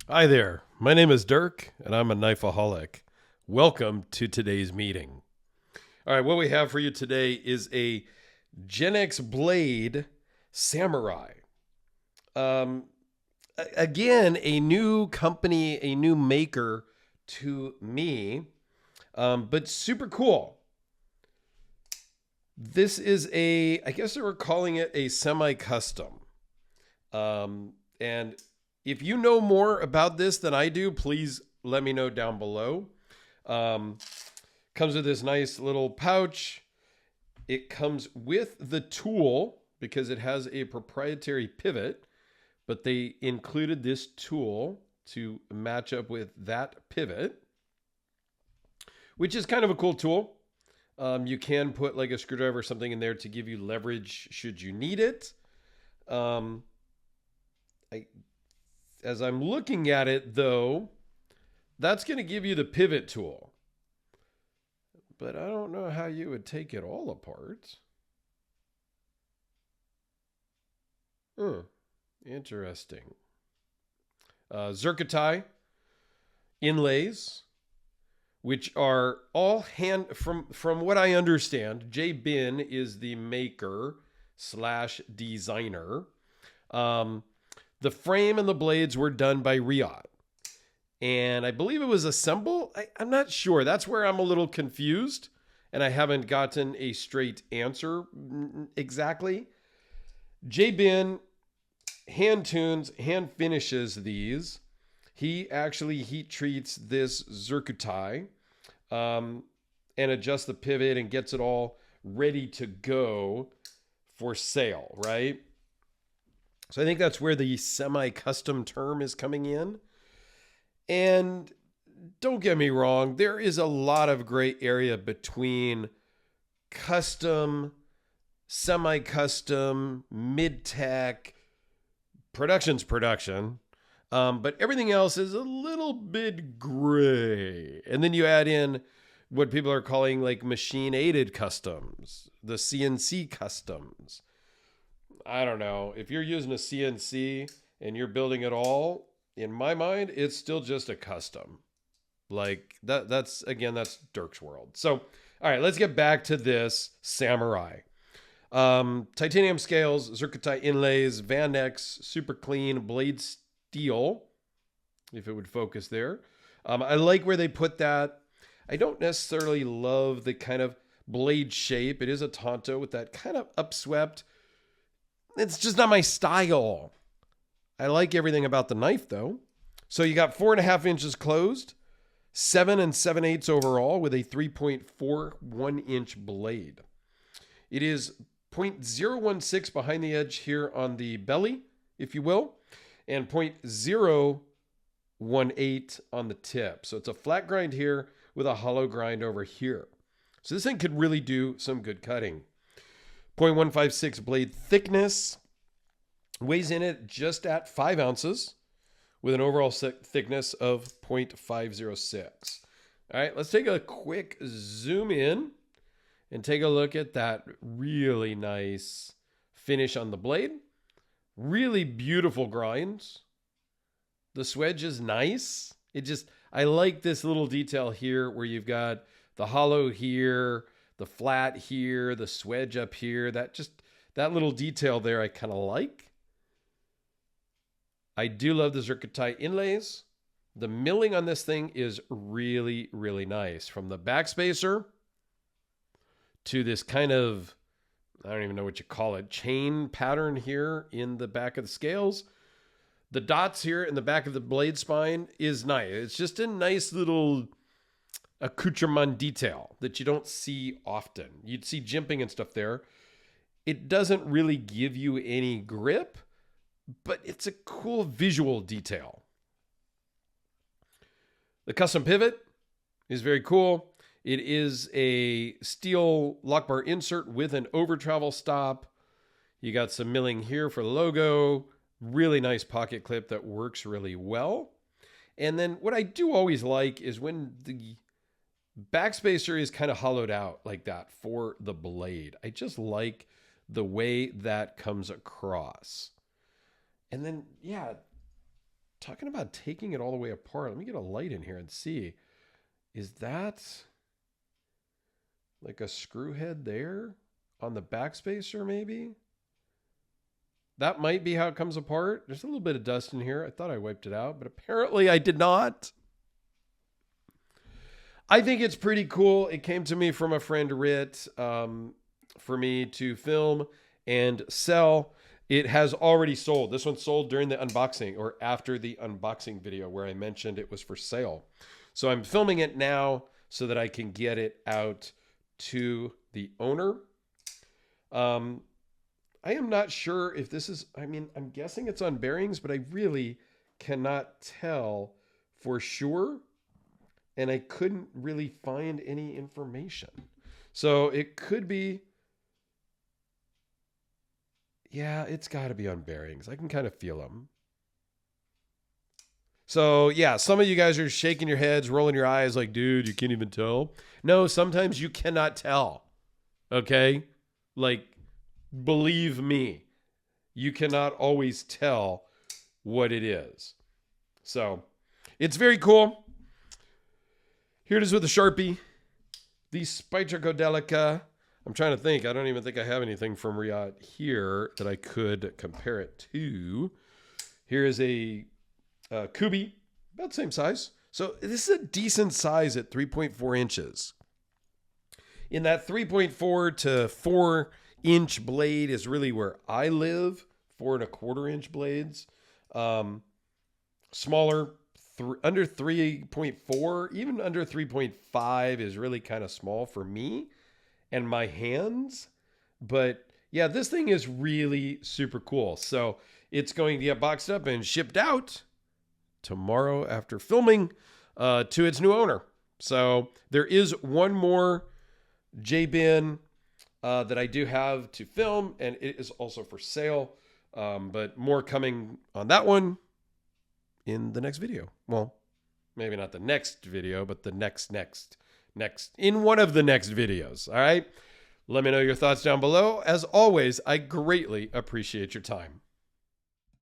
Hi there. My name is Dirk, and I'm a knifeaholic. Welcome to today's meeting. All right, what we have for you today is a Genex blade samurai. Um, Again, a new company, a new maker to me, but super cool. This is I guess they were calling it a semi-custom. And if you know more about this than I do, please let me know down below. Um, Comes with this nice little pouch. It comes with the tool because it has a proprietary pivot, but they included this tool to match up with that pivot, which is kind of a cool tool. You can put like a screwdriver or something in there to give you leverage should you need it. Um, I, as I'm looking at it, though, that's going to give you the pivot tool. But I don't know how you would take it all apart. Hmm, interesting. Zircotai inlays, which are all hand from what I understand. Jay Bin is the maker slash designer. Um, the frame and the blades were done by Riyadh, and I believe it was assemble. I'm not sure. That's where I'm a little confused, and I haven't gotten a straight answer exactly. Jay Bin hand tunes, hand finishes these. He actually heat treats this zircutai um, and adjusts the pivot and gets it all ready to go for sale, right? So I think that's where the semi-custom term is coming in. And don't get me wrong, there is a lot of gray area between custom, semi-custom, mid-tech, production's production. But everything else is a little bit gray. And then you add in what people are calling like machine aided customs, the CNC customs. I don't know. If you're using a CNC and you're building it all, in my mind, it's still just a custom. Like that's Dirk's world. So, all right, let's get back to this samurai. Titanium scales, zircotai inlays, Vanex, super clean blade steel, if it would focus there. I like where they put that. I don't necessarily love the kind of blade shape. It is a Tonto with that kind of upswept. It's just not my style. I like everything about the knife though. So you got 4.5 inches closed, 7 7/8 overall with a 3.41 inch blade. It is 0.016 behind the edge here on the belly, if you will, and 0.018 on the tip. So it's a flat grind here with a hollow grind over here. So this thing could really do some good cutting. 0.156 blade thickness, weighs in it just at 5 ounces with an overall thickness of 0.506. All right, let's take a quick zoom in and take a look at that really nice finish on the blade. Really beautiful grinds. The swedge is nice. I like this little detail here where you've got the hollow here, the flat here, the swedge up here. That little detail there I kind of like. I do love the zircotai inlays. The milling on this thing is really, really nice. From the backspacer to this kind of, I don't even know what you call it, chain pattern here in the back of the scales. The dots here in the back of the blade spine is nice. It's just a nice little accoutrement detail that you don't see often. You'd see jimping and stuff there. It doesn't really give you any grip, but it's a cool visual detail. The custom pivot is very cool. It is a steel lock bar insert with an over travel stop. You got some milling here for the logo. Really nice pocket clip that works really well. And then what I do always like is when the backspacer is kind of hollowed out like that for the blade. I just like the way that comes across. And then, yeah, talking about taking it all the way apart. Let me get a light in here and see. Is that like a screw head there on the backspacer maybe? That might be how it comes apart. There's a little bit of dust in here. I thought I wiped it out, but apparently I did not. I think it's pretty cool. It came to me from a friend, Rit, for me to film and sell. It has already sold. This one sold during the unboxing or after the unboxing video where I mentioned it was for sale. So I'm filming it now so that I can get it out to the owner. I am not sure if this is, I mean, I'm guessing it's on bearings, but I really cannot tell for sure. And I couldn't really find any information. So it could be, yeah, it's got to be on bearings. I can kind of feel them. So yeah, some of you guys are shaking your heads, rolling your eyes like, dude, you can't even tell. No, sometimes you cannot tell. Okay? Like, believe me, you cannot always tell what it is. So it's very cool. Here it is with a Sharpie. The Spytricodelica. I'm trying to think. I don't even think I have anything from Riot here that I could compare it to. Here is a Kubi, about the same size. So this is a decent size at 3.4 inches. In that 3.4 to 4 inch blade is really where I live. 4.25 inch blades. Smaller, under 3.4, even under 3.5 is really kind of small for me and my hands. But yeah, this thing is really super cool. So it's going to get boxed up and shipped out tomorrow after filming to its new owner. So there is one more J-bin that I do have to film, and it is also for sale. But more coming on that one in the next video. Well, maybe not the next video, but the next in one of the next videos. All right. Let me know your thoughts down below. As always, I greatly appreciate your time.